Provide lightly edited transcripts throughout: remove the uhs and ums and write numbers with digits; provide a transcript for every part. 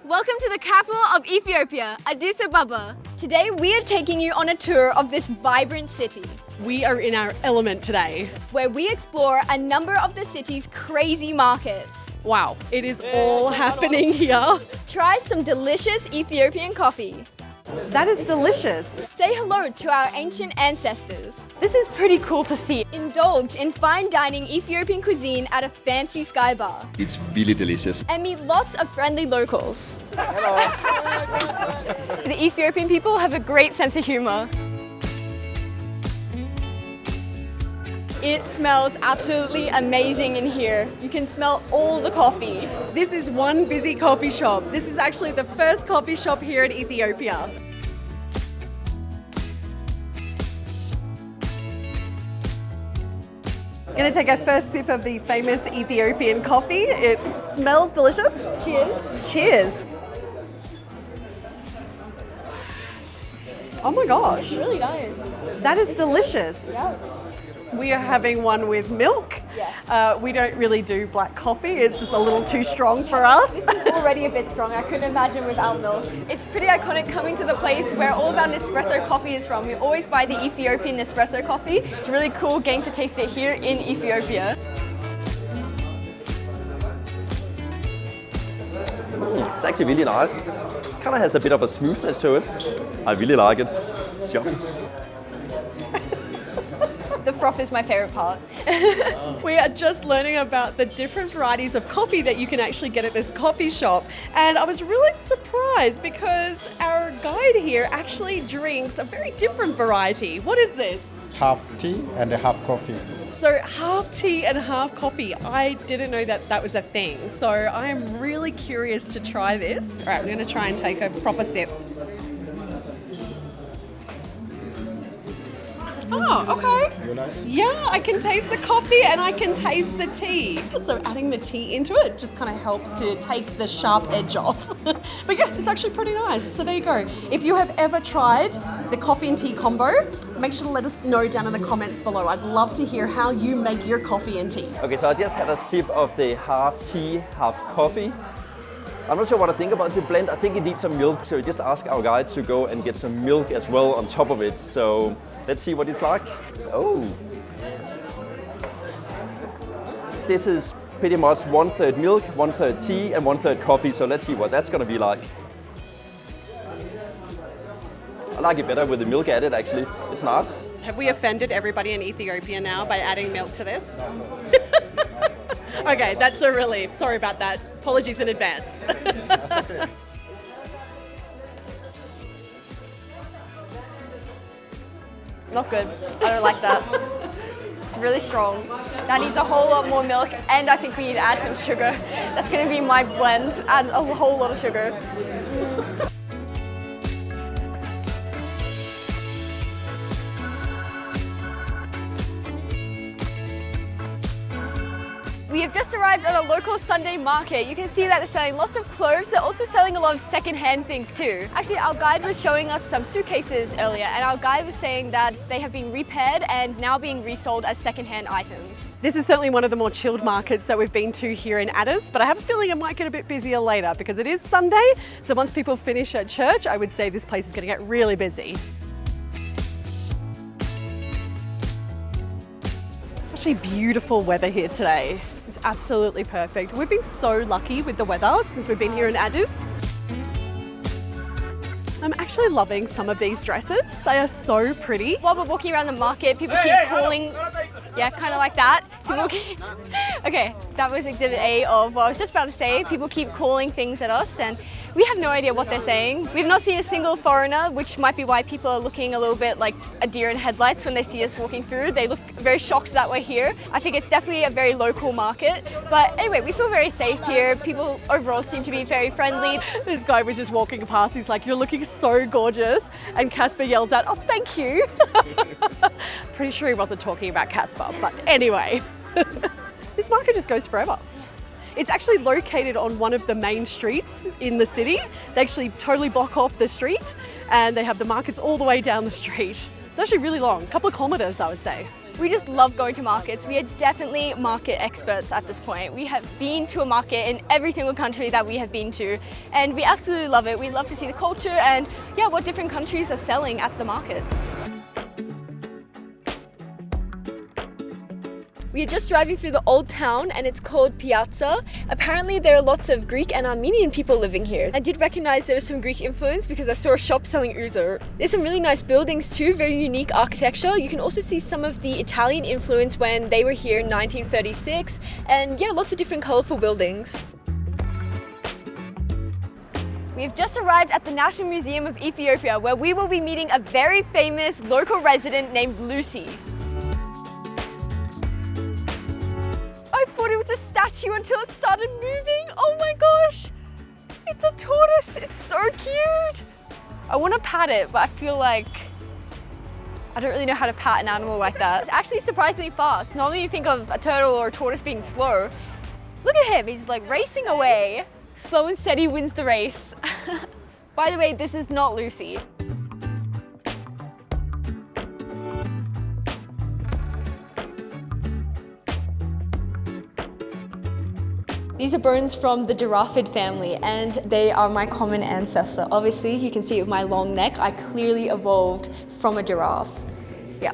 Welcome to the capital of Ethiopia, Addis Ababa. Today we are taking you on a tour of this vibrant city. We are in our element today. Where we explore a number of the city's crazy markets. Wow, it is all happening here. Try some delicious Ethiopian coffee. That is delicious. Say hello to our ancient ancestors. This is pretty cool to see. Indulge in fine dining Ethiopian cuisine at a fancy sky bar. It's really delicious. And meet lots of friendly locals. Hello. The Ethiopian people have a great sense of humor. It smells absolutely amazing in here. You can smell all the coffee. This is one busy coffee shop. This is actually the first coffee shop here in Ethiopia. I'm going to take our first sip of the famous Ethiopian coffee. It smells delicious. Cheers. Cheers. Oh my gosh. Really nice. That is delicious. Yeah. We are having one with milk. Yes. We don't really do black coffee. It's just a little too strong for us. This is already a bit strong. I couldn't imagine without milk. It's pretty iconic coming to the place where all of our Nespresso coffee is from. We always buy the Ethiopian Nespresso coffee. It's really cool getting to taste it here in Ethiopia. It's actually really nice. Kind of has a bit of a smoothness to it. I really like it. It's yummy. The froth is my favorite part. We are just learning about the different varieties of coffee that you can actually get at this coffee shop. And I was really surprised because our guide here actually drinks a very different variety. What is this? Half tea and half coffee. So half tea and half coffee. I didn't know that that was a thing. So I am really curious to try this. All right, I'm going to try and take a proper sip. Oh, okay. You like it? Yeah, I can taste the coffee and I can taste the tea. So adding the tea into it just kind of helps to take the sharp edge off. But yeah, it's actually pretty nice. So there you go. If you have ever tried the coffee and tea combo, make sure to let us know down in the comments below. I'd love to hear how you make your coffee and tea. Okay, so I just had a sip of the half tea, half coffee. I'm not sure what I think about the blend. I think it needs some milk, so we just ask our guide to go and get some milk as well on top of it. So let's see what it's like. Oh. This is pretty much 1/3 milk, 1/3 tea, and 1/3 coffee. So let's see what that's gonna be like. I like it better with the milk added, actually. It's nice. Have we offended everybody in Ethiopia now by adding milk to this? Okay, that's a relief. Sorry about that. Apologies in advance. That's okay. Not good. I don't like that. It's really strong. That needs a whole lot more milk, and I think we need to add some sugar. That's going to be my blend. Add a whole lot of sugar. We have just arrived at a local Sunday market. You can see that they're selling lots of clothes. They're also selling a lot of second-hand things too. Actually, our guide was showing us some suitcases earlier, and our guide was saying that they have been repaired and now being resold as second-hand items. This is certainly one of the more chilled markets that we've been to here in Addis, but I have a feeling it might get a bit busier later because it is Sunday. So once people finish at church, I would say this place is going to get really busy. Such a beautiful weather here today. It's absolutely perfect. We've been so lucky with the weather since we've been here in Addis. I'm actually loving some of these dresses. They are so pretty. While we're walking around the market, people keep calling, yeah, kind of like that. People keep, okay, that was exhibit A of what I was just about to say. People keep calling things at us and we have no idea what they're saying. We've not seen a single foreigner, which might be why people are looking a little bit like a deer in headlights when they see us walking through. They look very shocked that we're here. I think it's definitely a very local market. But anyway, we feel very safe here. People overall seem to be very friendly. This guy was just walking past. He's like, "You're looking so gorgeous." And Casper yells out, "Oh, thank you." Pretty sure he wasn't talking about Casper, but anyway. This market just goes forever. It's actually located on one of the main streets in the city. They actually totally block off the street and they have the markets all the way down the street. It's actually really long, a couple of kilometers, I would say. We just love going to markets. We are definitely market experts at this point. We have been to a market in every single country that we have been to, and we absolutely love it. We love to see the culture and yeah, what different countries are selling at the markets. We are just driving through the old town and it's called Piazza. Apparently there are lots of Greek and Armenian people living here. I did recognize there was some Greek influence because I saw a shop selling ouzo. There's some really nice buildings too, very unique architecture. You can also see some of the Italian influence when they were here in 1936, and yeah, lots of different colorful buildings. We've just arrived at the National Museum of Ethiopia, where we will be meeting a very famous local resident named Lucy. I thought it was a statue until it started moving. Oh my gosh, it's a tortoise. It's so cute. I want to pat it, but I feel like I don't really know how to pat an animal like that. It's actually surprisingly fast. Normally you think of a turtle or a tortoise being slow. Look at him, he's like racing away. Slow and steady wins the race. By the way, this is not Lucy. These are bones from the giraffid family and they are my common ancestor. Obviously, you can see with my long neck, I clearly evolved from a giraffe. Yeah.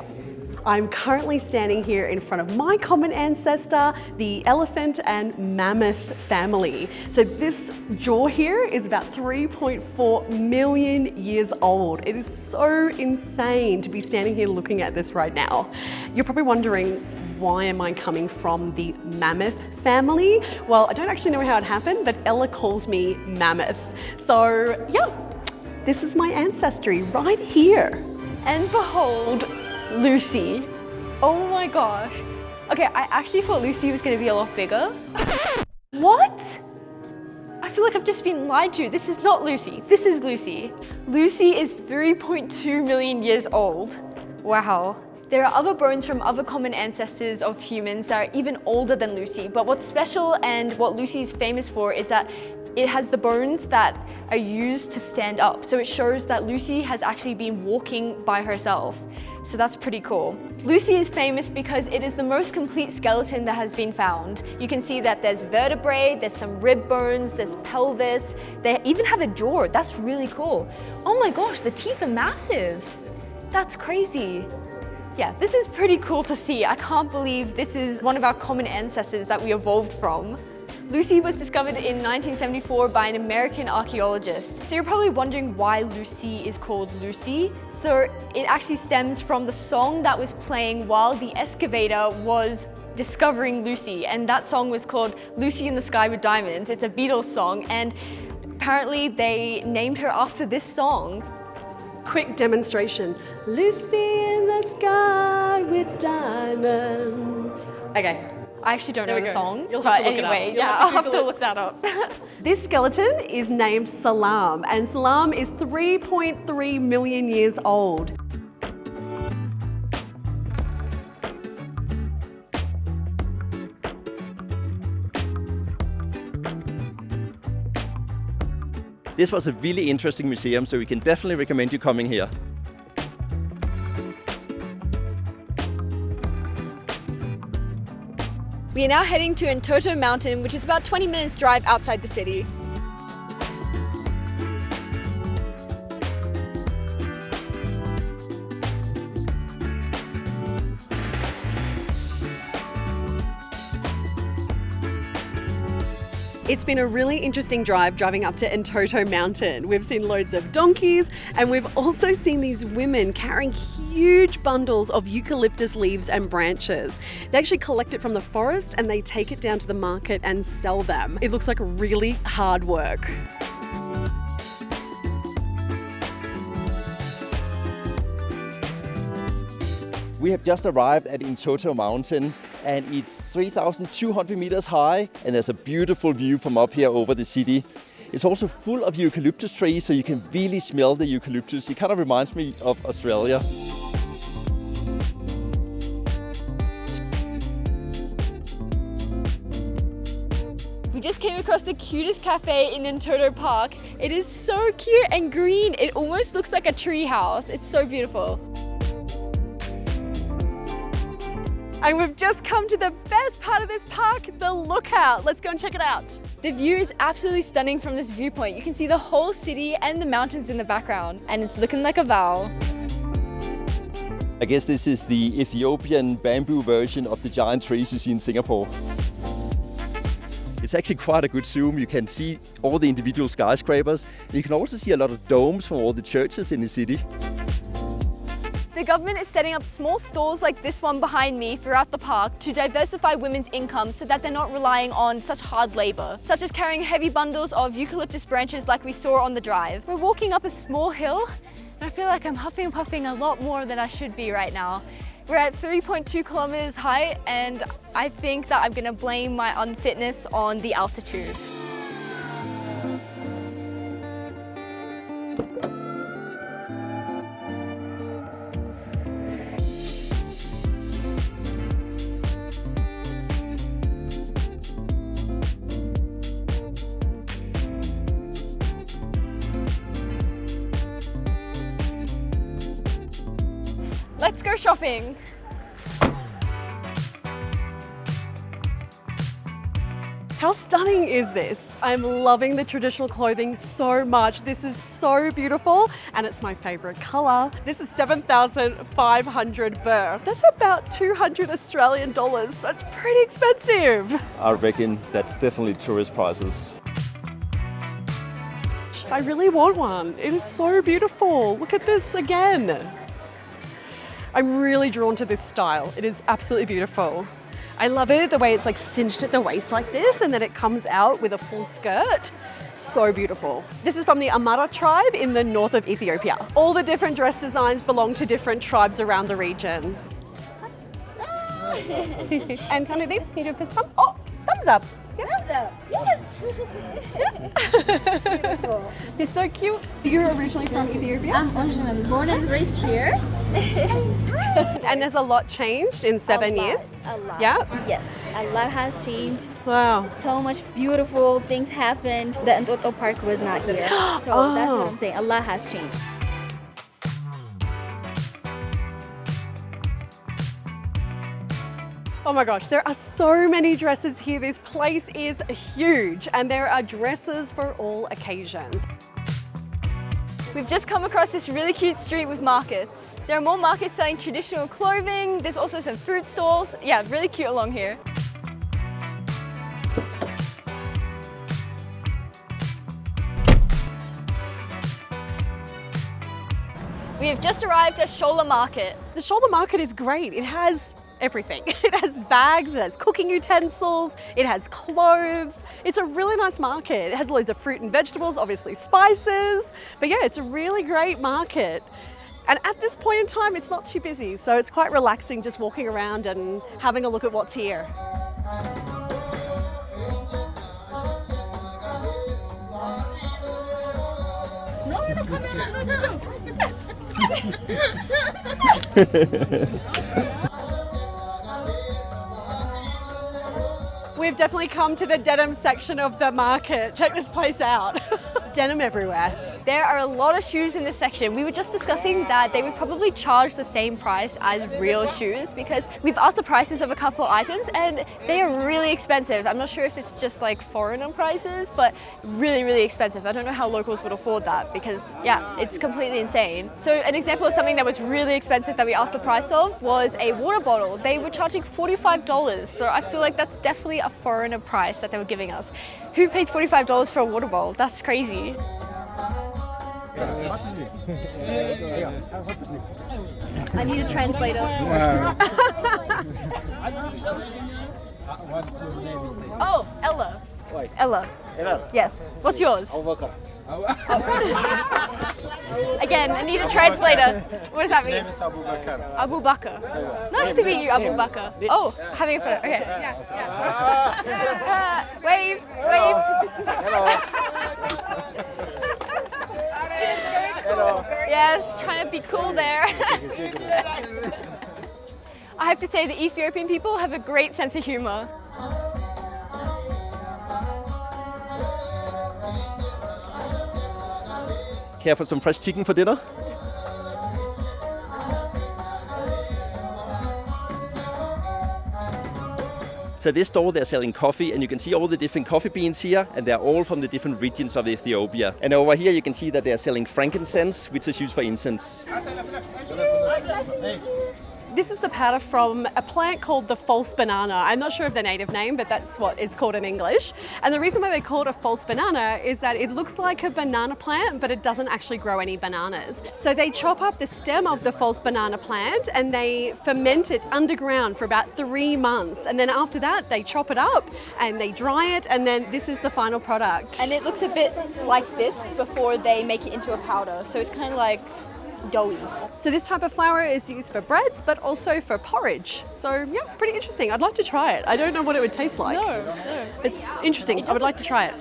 I'm currently standing here in front of my common ancestor, the elephant and mammoth family. So this jaw here is about 3.4 million years old. It is so insane to be standing here looking at this right now. You're probably wondering, why am I coming from the mammoth family? Well, I don't actually know how it happened, but Ella calls me Mammoth. So yeah, this is my ancestry right here. And behold, Lucy. Oh my gosh. Okay, I actually thought Lucy was gonna be a lot bigger. What? I feel like I've just been lied to. This is not Lucy, this is Lucy. Lucy is 3.2 million years old. Wow. There are other bones from other common ancestors of humans that are even older than Lucy, but what's special and what Lucy is famous for is that it has the bones that are used to stand up. So it shows that Lucy has actually been walking by herself. So that's pretty cool. Lucy is famous because it is the most complete skeleton that has been found. You can see that there's vertebrae, there's some rib bones, there's pelvis. They even have a jaw. That's really cool. Oh my gosh, the teeth are massive. That's crazy. Yeah, this is pretty cool to see. I can't believe this is one of our common ancestors that we evolved from. Lucy was discovered in 1974 by an American archaeologist. So you're probably wondering why Lucy is called Lucy. So it actually stems from the song that was playing while the excavator was discovering Lucy, and that song was called Lucy in the Sky with Diamonds. It's a Beatles song, and apparently they named her after this song. Quick demonstration. Lucy in the sky with diamonds. Okay. I actually don't know the song, You'll have but to look it up. anyway, You'll yeah, have to I'll have Google to it. look that up. This skeleton is named Salam, and Salam is 3.3 million years old. This was a really interesting museum, so we can definitely recommend you coming here. We are now heading to Entoto Mountain, which is about 20 minutes drive outside the city. It's been a really interesting drive driving up to Entoto Mountain. We've seen loads of donkeys, and we've also seen these women carrying huge bundles of eucalyptus leaves and branches. They actually collect it from the forest and they take it down to the market and sell them. It looks like really hard work. We have just arrived at Entoto Mountain, and it's 3,200 meters high, and there's a beautiful view from up here over the city. It's also full of eucalyptus trees, so you can really smell the eucalyptus. It kind of reminds me of Australia. We just came across the cutest cafe in Entoto Park. It is so cute and green. It almost looks like a tree house. It's so beautiful. And we've just come to the best part of this park, the lookout. Let's go and check it out. The view is absolutely stunning from this viewpoint. You can see the whole city and the mountains in the background, and it's looking like a vow. I guess this is the Ethiopian bamboo version of the giant trees you see in Singapore. It's actually quite a good zoom. You can see all the individual skyscrapers. You can also see a lot of domes from all the churches in the city. The government is setting up small stalls like this one behind me throughout the park to diversify women's income so that they're not relying on such hard labor, such as carrying heavy bundles of eucalyptus branches like we saw on the drive. We're walking up a small hill, and I feel like I'm huffing and puffing a lot more than I should be right now. We're at 3.2 kilometers height, and I think that I'm gonna blame my unfitness on the altitude. Let's go shopping. How stunning is this? I'm loving the traditional clothing so much. This is so beautiful and it's my favorite color. This is 7,500 birr. That's about 200 Australian dollars. So it's pretty expensive. I reckon that's definitely tourist prices. I really want one. It is so beautiful. Look at this again. I'm really drawn to this style. It is absolutely beautiful. I love it, the way it's like cinched at the waist like this and then it comes out with a full skirt. So beautiful. This is from the Amara tribe in the north of Ethiopia. All the different dress designs belong to different tribes around the region. And kind of this, can you do a fist bump? Oh, thumbs up. Yep. Thumbs up, yes! Beautiful. You're so cute. You're originally from Ethiopia? I'm originally born and raised here. And has a lot changed in 7 years? A lot. Yeah? Yes, a lot has changed. Wow. So much beautiful things happened. The Entoto Park was not here. So that's what I'm saying. A lot has changed. Oh my gosh, there are so many dresses here. This place is huge and there are dresses for all occasions. We've just come across this really cute street with markets. There are more markets selling traditional clothing. There's also some fruit stalls. Yeah, really cute along here. We have just arrived at Shola Market. The Shola Market is great. It has everything. It has bags, it has cooking utensils, it has clothes. It's a really nice market. It has loads of fruit and vegetables, obviously spices. But yeah, it's a really great market. And at this point in time, it's not too busy. So it's quite relaxing just walking around and having a look at what's here. We've definitely come to the denim section of the market. Check this place out. Denim everywhere. There are a lot of shoes in this section. We were just discussing that they would probably charge the same price as real shoes because we've asked the prices of a couple items and they are really expensive. I'm not sure if it's just like foreigner prices, but really, really expensive. I don't know how locals would afford that because yeah, it's completely insane. So an example of something that was really expensive that we asked the price of was a water bottle. They were charging $45. So I feel like that's definitely a foreigner price that they were giving us. Who pays $45 for a water bottle? That's crazy. I need a translator. Oh, Ella. Ella. Yes. What's yours? Again, I need a translator. What does that mean? Abu Bakr. Nice to meet you, Abu Bakr. Oh, having a photo. Okay. Yeah. Wave. Yes, trying to be cool there. I have to say the Ethiopian people have a great sense of humor. Care for some fresh chicken for dinner? So this store, they're selling coffee, and you can see all the different coffee beans here, and they're all from the different regions of Ethiopia. And over here you can see that they're selling frankincense, which is used for incense. This is the powder from a plant called the false banana. I'm not sure of the native name, but that's what it's called in English. And the reason why they call it a false banana is that it looks like a banana plant, but it doesn't actually grow any bananas. So they chop up the stem of the false banana plant and they ferment it underground for about 3 months. And then after that, they chop it up and they dry it, and then this is the final product. And it looks a bit like this before they make it into a powder. So it's kind of like doughy. So this type of flour is used for breads, but also for porridge. So yeah, pretty interesting. I'd like to try it. I don't know what it would taste like. No. It's interesting. I would like to try it.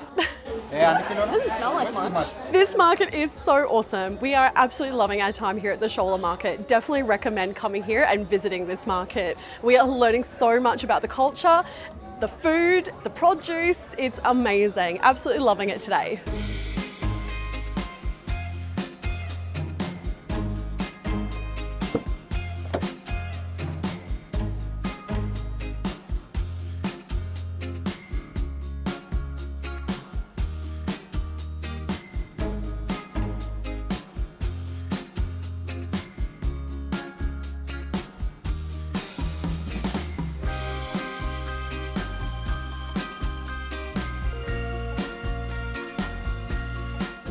It doesn't smell like much. This market is so awesome. We are absolutely loving our time here at the Shola Market. Definitely recommend coming here and visiting this market. We are learning so much about the culture, the food, the produce. It's amazing. Absolutely loving it today.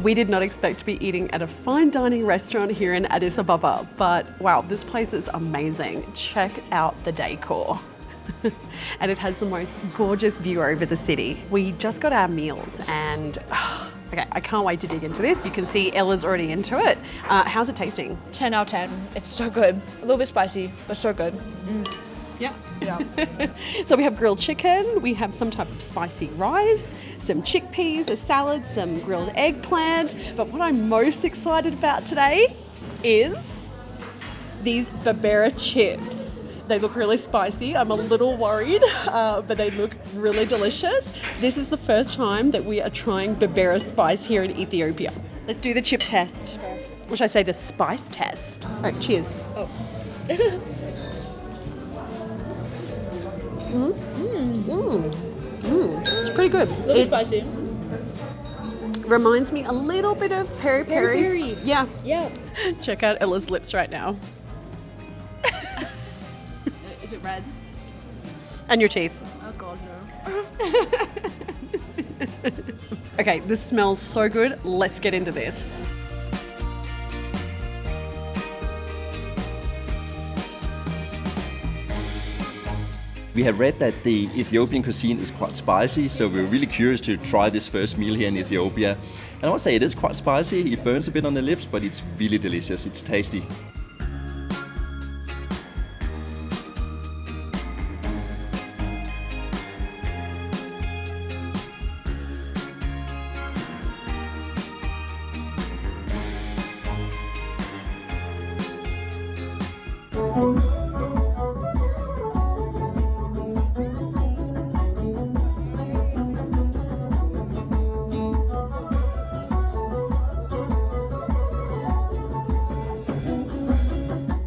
We did not expect to be eating at a fine dining restaurant here in Addis Ababa, but wow, this place is amazing. Check out the decor. And it has the most gorgeous view over the city. We just got our meals and okay, I can't wait to dig into this. You can see Ella's already into it. How's it tasting? 10 out of 10. It's so good. A little bit spicy, but so good. Yeah. Yeah. So we have grilled chicken, we have some type of spicy rice, some chickpeas, a salad, some grilled eggplant. But what I'm most excited about today is these Berbera chips. They look really spicy. I'm a little worried, but they look really delicious. This is the first time that we are trying Berbera spice here in Ethiopia. Let's do the chip test. Or should I say the spice test? All right, cheers. Oh. It's pretty good. A little spicy. Reminds me a little bit of peri peri. Peri-peri. Yeah. Yeah. Check out Ella's lips right now. Is it red? And your teeth. Oh god, no. Okay, this smells so good. Let's get into this. We have read that the Ethiopian cuisine is quite spicy, so we're really curious to try this first meal here in Ethiopia. And I would say it is quite spicy, it burns a bit on the lips, but it's really delicious, it's tasty.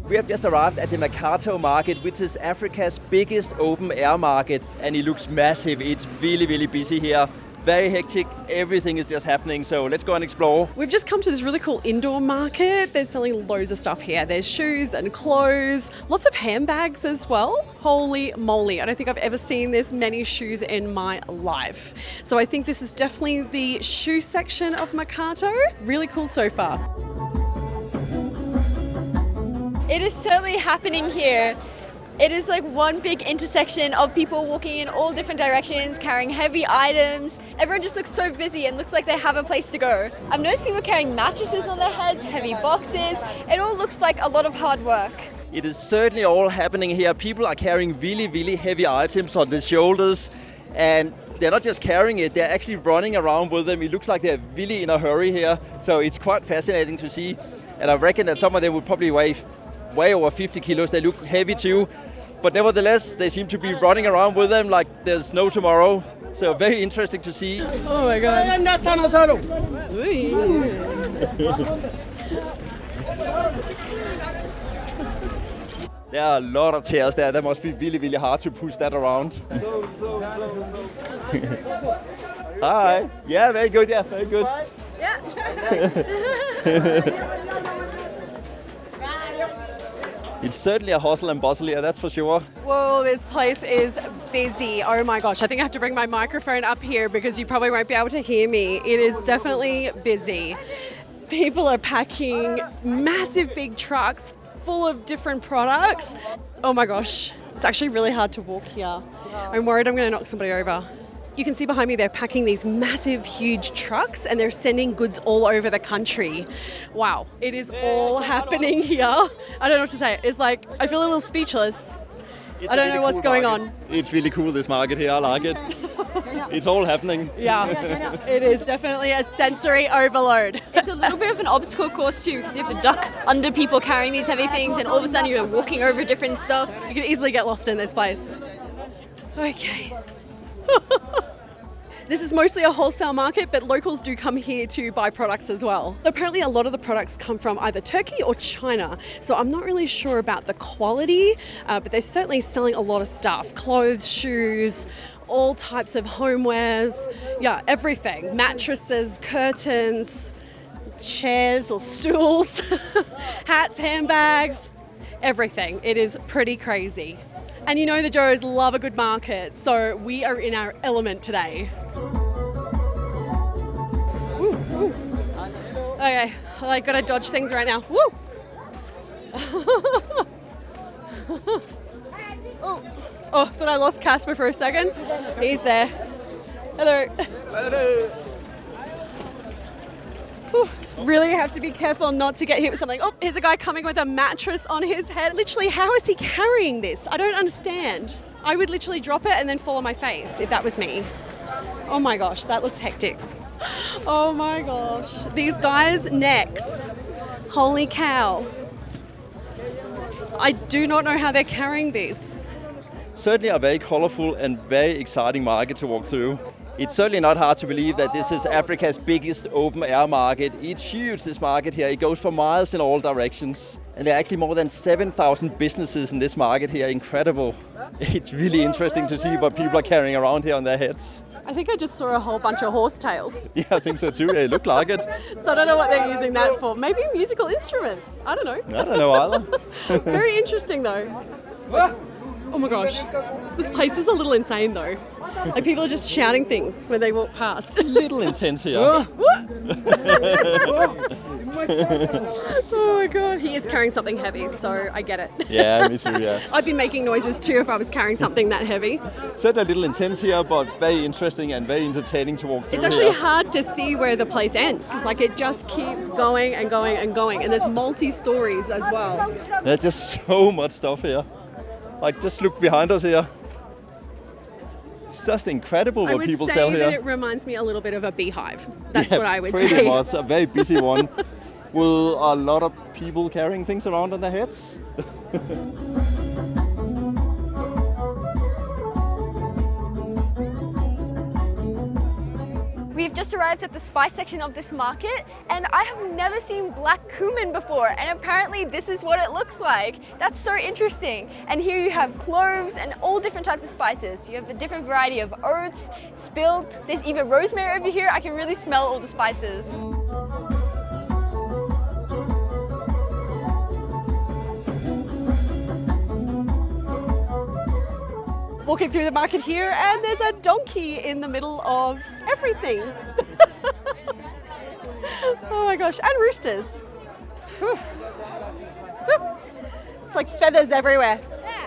We have just arrived at the Mercato Market, which is Africa's biggest open air market, and it looks massive. It's really, really busy here. Very hectic, everything is just happening, so let's go and explore. We've just come to this really cool indoor market. They're selling loads of stuff here. There's shoes and clothes, lots of handbags as well. Holy moly, I don't think I've ever seen this many shoes in my life. So I think this is definitely the shoe section of Mercato. Really cool so far. It is certainly happening here. It is like one big intersection of people walking in all different directions, carrying heavy items. Everyone just looks so busy and looks like they have a place to go. I've noticed people carrying mattresses on their heads, heavy boxes. It all looks like a lot of hard work. It is certainly all happening here. People are carrying really, really heavy items on their shoulders, and they're not just carrying it, they're actually running around with them. It looks like they're really in a hurry here, so it's quite fascinating to see. And I reckon that some of them would probably weigh way over 50 kilos. They look heavy too, but nevertheless, they seem to be running around with them like there's no tomorrow. So very interesting to see. Oh my god. There are a lot of chairs there. That must be really, really hard to push that around. Hi. Yeah, very good. Yeah, very good. It's certainly a hustle and bustle here, that's for sure. Whoa, this place is busy. Oh my gosh, I think I have to bring my microphone up here because you probably won't be able to hear me. It is definitely busy. People are packing massive big trucks full of different products. Oh my gosh, it's actually really hard to walk here. I'm worried I'm going to knock somebody over. You can see behind me they're packing these massive, huge trucks and they're sending goods all over the country. Wow, it is all happening here. I don't know what to say. It's like, I feel a little speechless. I don't know what's going on. It's really cool, this market here. I like it. It's all happening. Yeah, it is definitely a sensory overload. It's a little bit of an obstacle course too, because you have to duck under people carrying these heavy things, and all of a sudden you're walking over different stuff. You can easily get lost in this place. Okay. This is mostly a wholesale market, but locals do come here to buy products as well. Apparently a lot of the products come from either Turkey or China, so I'm not really sure about the quality, but they're certainly selling a lot of stuff. Clothes, shoes, all types of homewares, yeah, everything. Mattresses, curtains, chairs or stools, hats, handbags, everything. It is pretty crazy. And you know the Joes love a good market, so we are in our element today. Ooh, ooh. Okay, I gotta dodge things right now. Woo! Oh, thought I lost Casper for a second. He's there. Hello. Hello. Really have to be careful not to get hit with something. Oh, here's a guy coming with a mattress on his head. Literally, how is he carrying this? I don't understand. I would literally drop it and then fall on my face if that was me. Oh my gosh, that looks hectic. Oh my gosh. These guys' necks. Holy cow. I do not know how they're carrying this. Certainly a very colorful and very exciting market to walk through. It's certainly not hard to believe that this is Africa's biggest open air market. It's huge, this market here. It goes for miles in all directions. And there are actually more than 7,000 businesses in this market here. Incredible. It's really interesting to see what people are carrying around here on their heads. I think I just saw a whole bunch of horsetails. Yeah, I think so too. They look like it. So I don't know what they're using that for. Maybe musical instruments. I don't know. I don't know either. Very interesting though. Oh my gosh. This place is a little insane though. Like people are just shouting things when they walk past. A little intense here. Oh my god. He is carrying something heavy, so I get it. Yeah, me too, yeah. I'd be making noises too if I was carrying something that heavy. Certainly a little intense here, but very interesting and very entertaining to walk through. It's actually hard to see where the place ends. Like it just keeps going and going and going. And there's multi-stories as well. There's just so much stuff here. Like just look behind us here. It's just incredible what people sell here. I would say that it reminds me a little bit of a beehive. That's yeah, what I would pretty say. Much, a very busy one. With a lot of people carrying things around on their heads. We've just arrived at the spice section of this market, and I have never seen black cumin before, and apparently this is what it looks like. That's so interesting. And here you have cloves and all different types of spices. You have a different variety of oats, spilled. There's even rosemary over here. I can really smell all the spices. Walking through the market here, and there's a donkey in the middle of everything. Oh my gosh, and roosters. Whew. Whew. It's like feathers everywhere.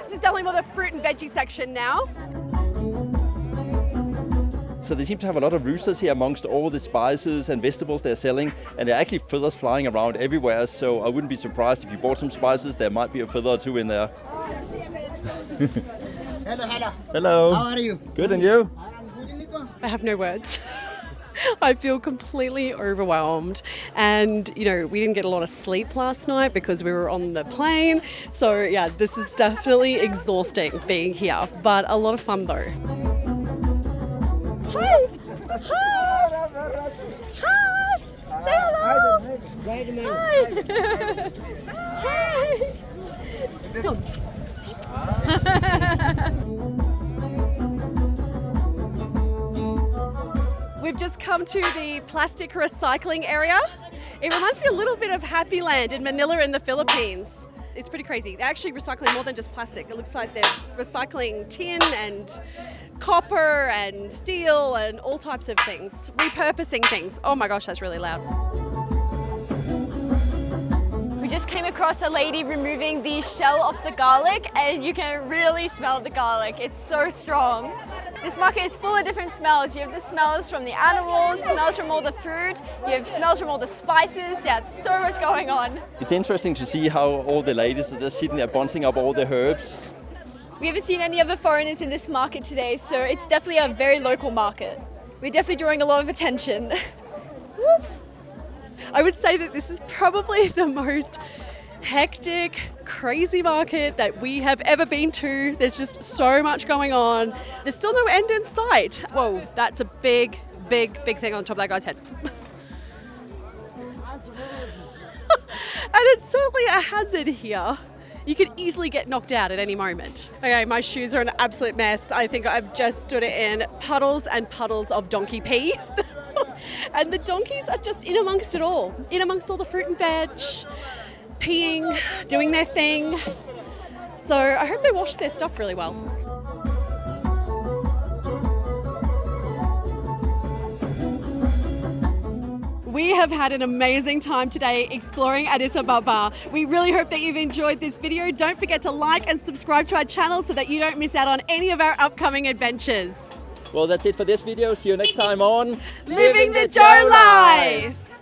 This is definitely more the fruit and veggie section now. So they seem to have a lot of roosters here amongst all the spices and vegetables they're selling, and there are actually feathers flying around everywhere, so I wouldn't be surprised if you bought some spices, there might be a feather or two in there. Hello. Hello. How are you? Good, and you? I have no words. I feel completely overwhelmed, and you know, we didn't get a lot of sleep last night because we were on the plane, so yeah, this is definitely exhausting being here, but a lot of fun though. Hi! Hi! Hi! Say hello! Hi! Hi! Come. just come to the plastic recycling area. It reminds me a little bit of Happy Land in Manila in the Philippines. It's pretty crazy. They're actually recycling more than just plastic. It looks like they're recycling tin and copper and steel and all types of things, repurposing things. Oh my gosh, that's really loud. We just came across a lady removing the shell off the garlic, and you can really smell the garlic. It's so strong. This market is full of different smells. You have the smells from the animals, smells from all the fruit, you have smells from all the spices. Yeah, so much going on. It's interesting to see how all the ladies are just sitting there bouncing up all the herbs. We haven't seen any other foreigners in this market today, so it's definitely a very local market. We're definitely drawing a lot of attention. Whoops. I would say that this is probably the most hectic, crazy market that we have ever been to. There's just so much going on. There's still no end in sight. Whoa, that's a big, big, big thing on top of that guy's head. And it's certainly a hazard here. You could easily get knocked out at any moment. Okay, my shoes are an absolute mess. I think I've just stood it in puddles and puddles of donkey pee. And the donkeys are just in amongst it all. In amongst all the fruit and veg, peeing, doing their thing. So I hope they wash their stuff really well. We have had an amazing time today exploring Addis Ababa. We really hope that you've enjoyed this video. Don't forget to like and subscribe to our channel so that you don't miss out on any of our upcoming adventures. Well, that's it for this video. See you next time on Living the Joe Life!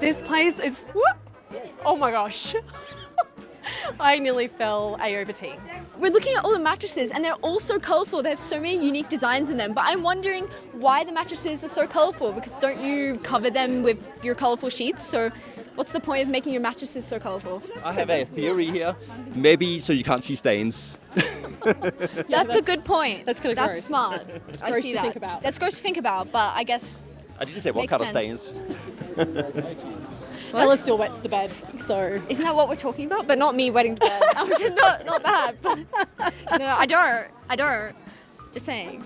This place is... Whoop. Oh my gosh. I nearly fell A over T. We're looking at all the mattresses, and they're all so colourful. They have so many unique designs in them. But I'm wondering why the mattresses are so colourful, because don't you cover them with your colourful sheets? So what's the point of making your mattresses so colourful? I have a theory here. Maybe so you can't see stains. That's a good point. That's kind of gross. That's smart. I gross see to that. think about. That's gross to think about, but I guess I didn't say what Makes kind of sense. stains. Ella still wets the bed, so... isn't that what we're talking about? But not me wetting the bed. I was not that. But no, I don't. Just saying.